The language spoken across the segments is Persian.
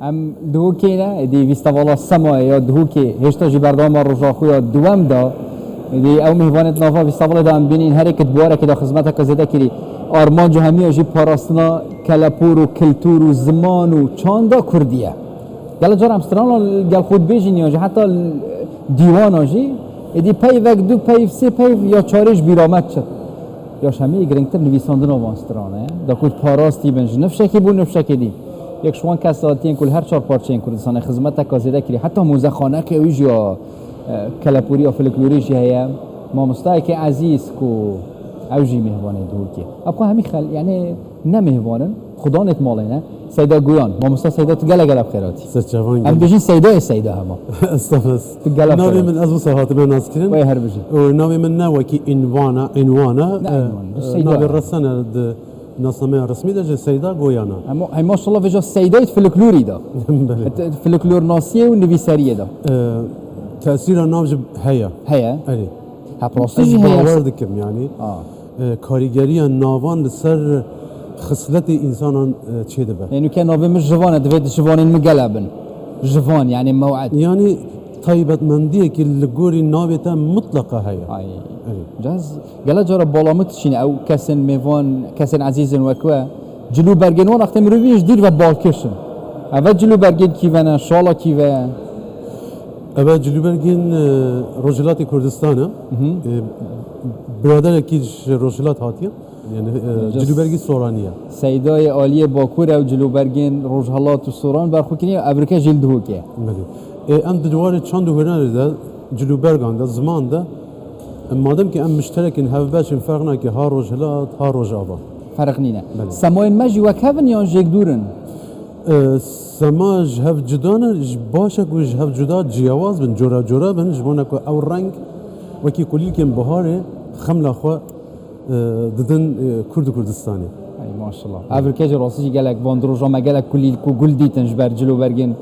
ام دهوکی نه دی ویستوالا سما یا دهوکی هشتا جی بردام روزا خویا دوام دا دی او مهوانت نافا ویستوالا دا ام بینین هر یک دواره که دا خدمت که زده کری آرمان جو همی جی پاراستنا کلپور و کلتور و زمان و چاندا کردیه گل جار امستران گل خود بیجین یا حتی دیوان آجی دی پی وک دو پی سه پی یا چارش بیرامت شد یا شمی گرنگتر نویساندن آوانسترانه دا کود پاراستی بنج نفشکی بول نفشکی دی یک شوان کساتین کل هر چهار پارچه این کردستان خدمت تکازیده کلی حتی موزه خانه که اویج یا کلپوری یا فلکلوریش هیا ما مستای که عزیز کو اوجی مهوانه دو که ابقا همی خل یعنی نه مهوانن خدا نت مالینه سیدا گویان ما مستا سیدا تو گله بخیراتی سرچوان هم بجین سیدا هما استفس تو گله ناوی من از وصاحات من ناس کرن وای هر بجین و ناوی من نوکی عنوانه ناوی رسانه ناسنامه رسمی ده سیدا گویانا هی ماشاءالله وجا سیدایت فلکلوری دا فلکلور ناسیه و نویسریه دا تأثیر ناو جب هیا هی هپراستیجی هیا باور دکم یعنی کاریگری ناوان لسر خصلت انسانان چه دبه یعنی که ناوی مش جوانه دوید جوانین مگلبن جوان یعنی موعد یعنی طیبت مندیه که لگوری ناوی تا مطلقه هیا جاز گله جارا بالامت شینه او کسن میوان کسن عزیزن وکوه جلو برگنوان اخت مرویش دیر و بالکشن اول جلو برگن کیونه شالا کیوه اول جلو برگن رجلات کردستانه برادر کیش رجلات هاتیه یعنی جلو برگی سورانیه سیدای عالی باکور او جلو برگن رجلات و سوران برخوکنی ابرکه جلدهو که ام دواره چند هنر ده جلو برگان ده زمان ده مادام که ام مشترکین هف باشیم فرق نه که ها رجلات ها رجابا فرق نینه سماین مجی وکهون یا جگ دورن سما جهف جدانه باشه که جهف جدا جیاواز بن جورا بن جبونه که او رنگ وکی کلی که بهاره خملا خو ددن کردستانی ای ماشاءالله ابرکه راستی گلک واندروجا مگلک کلی کو گل دیتن جبر جلو برگن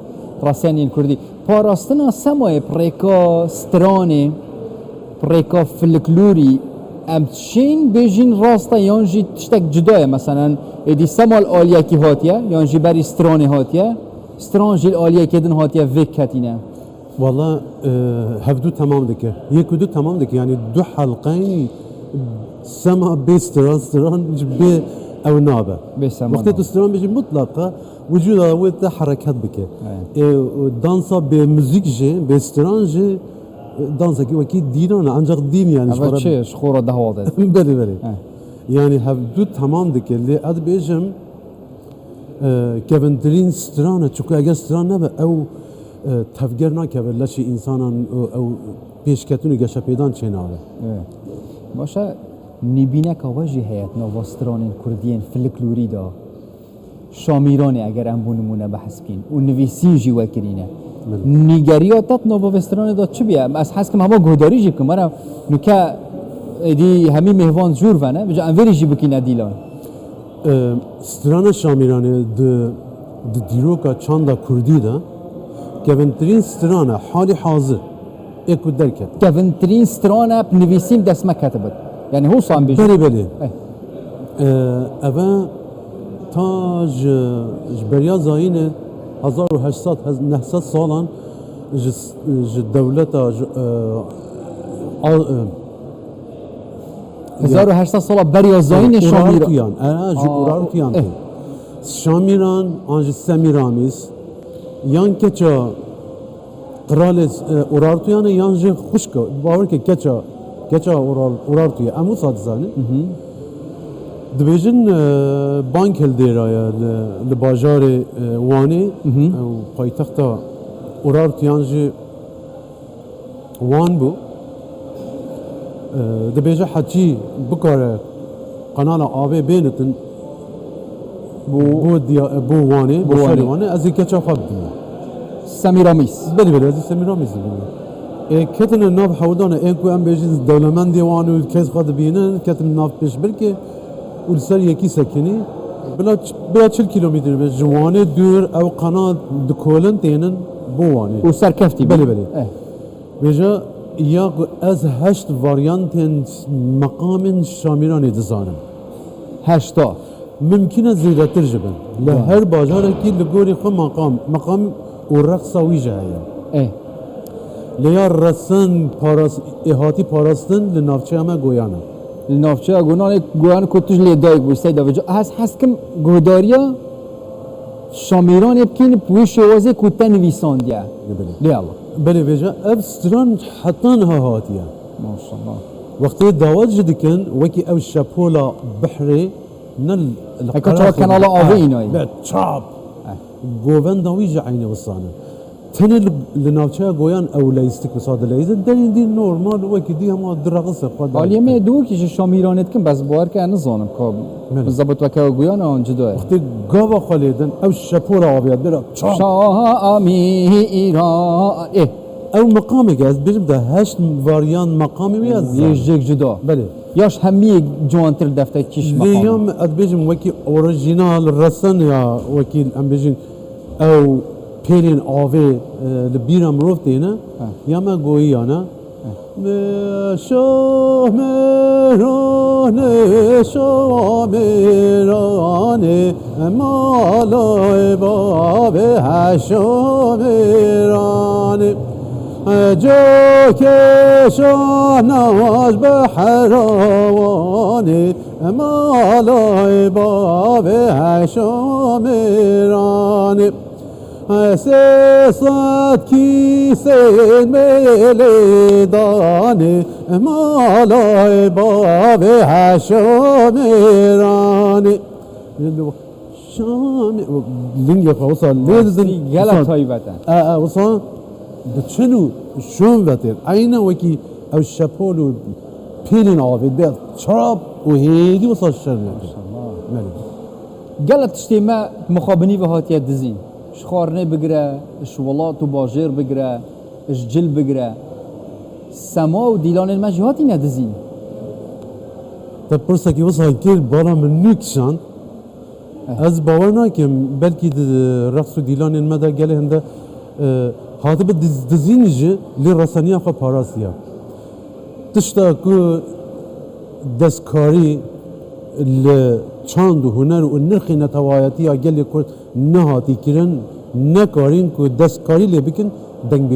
راسنین کردی پاراستنا سمای پریکا سترانه پریکا فلکلوری ام چین بیجین راستا یانجی تشتک جدایه مثلا ادی سمال آلیه کی هاتیه یانجی بری سترانه هاتیه سترانجی آلیه کدن هاتیه وکتینه والله هفدو تمام دکه یک دو تمام دکه یعنی دو حلقین سما ستران بی او نابه وقتی تو ستران بیجی مطلقه وجود آوید حرکت بکه دانسا به موزیک جه به ستران جه دانسا کی وکی دیرانه ancak din yani اول چه خورا دهواده بله yani هفدو تمام دکه لی اد بیجم کevendrin strana çünkü eğer strana ve او تفگر نکرد لشی انسانان او پیشکتونی گشه پیدان چه ناره باشه نبینه که واجی هیت نواستران کردین فلکلوری دا شامیرانه اگر ام بونمونه بحث کن و نویسی جی وکرینه نیگریاتت نواستران دا چه بیا از حس کم هوا گوداری جی کم مرا نکه دی همی مهوان جور ونه بجا انوری جی بکنه دیلان ستران شامیرانه د دیروکا چاندا کردی دا کevendrin strana حالی حاضر یک درکت کevendrin strana نویسیم دست مکتبت یعنی هو صام بیش بله اول تاج بریا زاینه 1800 900 سالان دولت 1800 سال بریا زاینه شامیران اورارتیان شامیران آنج سمیرامیز yan keça krales urartuyana yanjı xuşka bavar ki keça urartuya amu sadizane dibêjin bank hilderaya li bajarê Wanê ew paytexta urartuyan jî Wan bû dibêje hecî bikare qenala avê bênitin bu Wanê bu şerê Wanê ez ê keça xwe bidim Semiramis بله از سمیرامیز کتن ناف حودانه اینکو ام بیشتر دولمندی وانو کس خود بینن کتن ناف پیش بلکه ولسر یکی سکنی بلا 40 کیلومتر به جوانه دور او قناه دکولن تینن بوانه و سرکفتی بله بیجا یا از 8 واریانت مقام شامیرانی دزانم 8 ممکنه زیادتر جبن لهر باجار کی لگوری خو مقام و رقص ویجه هیا لیا رسن پاراس احاطی پاراستن لنافچه همه گویانه لنافچه گویان کتوش لیدایک بوسته دا وجا هست کم گوداریا شامیران بکین پوی شوازه کتا نویساندیه لیا الله بله وجه اف ستران حتی نها هاتیه ماشاءالله وقتی دعوت جدکن وکی او شپولا بحری نل هکا چرا کنالا آوه اینایی بعد چاب گوون داوی جعینه وصانه تنه لناوچه گویان او لیستک بساده لیزه دارین دی نورمال وکی دی همه درقصه خود حالیه می دو که شامیرانت کن بس بار که نزانم که بالضبط وکه گویان آن جداه وقتی گاوا خالیدن او شپولا آویاد برا چاب شاه آمی ایران او مقامه که از بیرم ده هشت واریان مقامی ویاد یک جدا بله یاش همی جوانتر دفتر کش مقام لیام از بیرم وکی اورجینال رسن یا وکی ام بیرم او پیرین آوه لبیرم روفته نه یا ما گویانه شاه مهرانه مالای باب هشامرانه جو که شاهناز به حراوانه مالای باب هشامرانه سیصد کیسه میلیدانه مالای باب هشامرانه شام لینگ خواصل لیزن گلک تایبتن وصل بتشنو شون بتر عينه وكي او الشابولو بيلين عافيد بيض شراب وهيدي وصل الشر ما شاء الله قالت تشتيما مخابني بهاتيا دزين شخارني بقرا شولات وباجير بقرا جل بقرا سما وديلان المجهاتي ندزين تبرسا كي وصل كير برا من نيكشان از باور ناكم بلكي رقص ديلان المدى قال هنده هذا بدزينجي للرسانية خو باراسيا تشتا كو دسكاري لچاند و هنر و نرخی نتوایتی اگل کرد نهاتی کرن نکارین که دستکاری لی بکن دنگ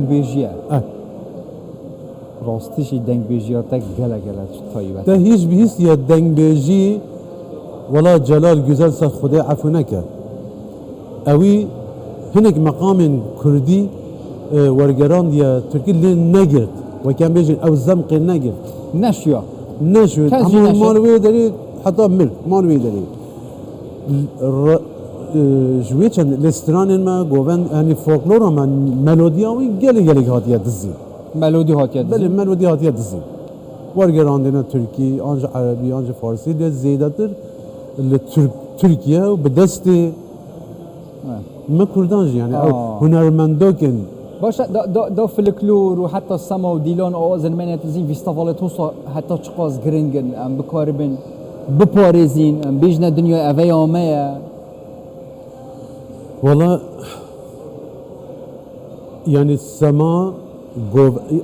بیجیه راستشی دنگ بیجیه تک گله تایبت ده هیچ بیست یا دنگ بیجی ولا جلال گزل سر خدا عفو نکرد اوی هنک مقام کردی ورگران دیا ترکی لی نگرد و کم بیجین او زمق نگرد نشو اما مانوی داری حتی مر مانوی داری جوی چند لستران ما گوون یعنی فولکلور من ملودی آوی گلی هاتیه دزی بله ملودی هاتیه دزی ورگران دینا ترکی آنجا عربی آنجا فارسی لی زیاده تر ترکیه و به دست ما کردانجی یعنی هنرمندو کن باشه دا فلکلور و حتی سما و دیلان آواز المنیت زین فیستیوال توسا حتی چقاس گرنگن ام بکاربن بپارزین ام بیجن دنیا اوی آمه والله يعني السما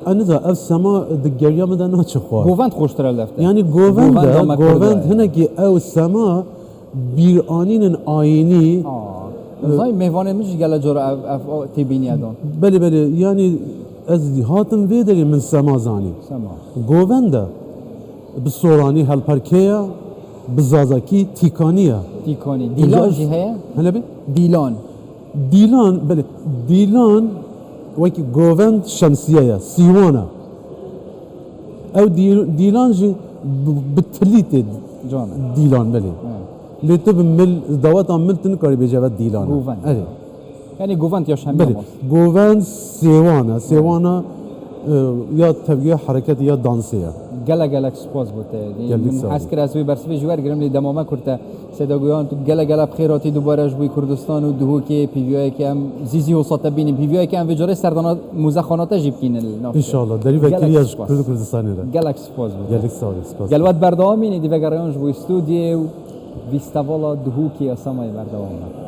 انا ذا السما دقيقه مدى ناتش خوار گووند خوشتر لفته يعني گووند هنا كي او السما بيرانين آيني زای میوانه میشه گله جور اف تبینی ادان بله يعني از هاتم ویدری من سما زانی گوونده بسورانی هلپرکیا بزازاکی تیکانی دیلان جی هیا هلا بی دیلان بله دیلان وکی گووند شمسیه یا سیوانا او دیلان جی بتلیت جان دیلان بله لیتب مل دوات مل تنکاری بجواد دیلان گووند یعنی گووند یا شمی بله گووند سیوانا یا تبیه حرکت یا دانسیه گله سپاس بوده من حس کرد از وی برسوی جوار گرم لی دمامه کرده صدا گویان تو گله بخیراتی دوباره جوی کردستان و دهو که پیویای که هم زیزی و ساته بینیم پیویای که هم وجاره سردانا موزه خاناته جیب کینه انشالله داری وکیلی از کردستانی را گله سپاس بوده سپاس گلوات بردوامینی دیوگرایان جوی استودیو ویستوالا دهو که اسامای بردوامه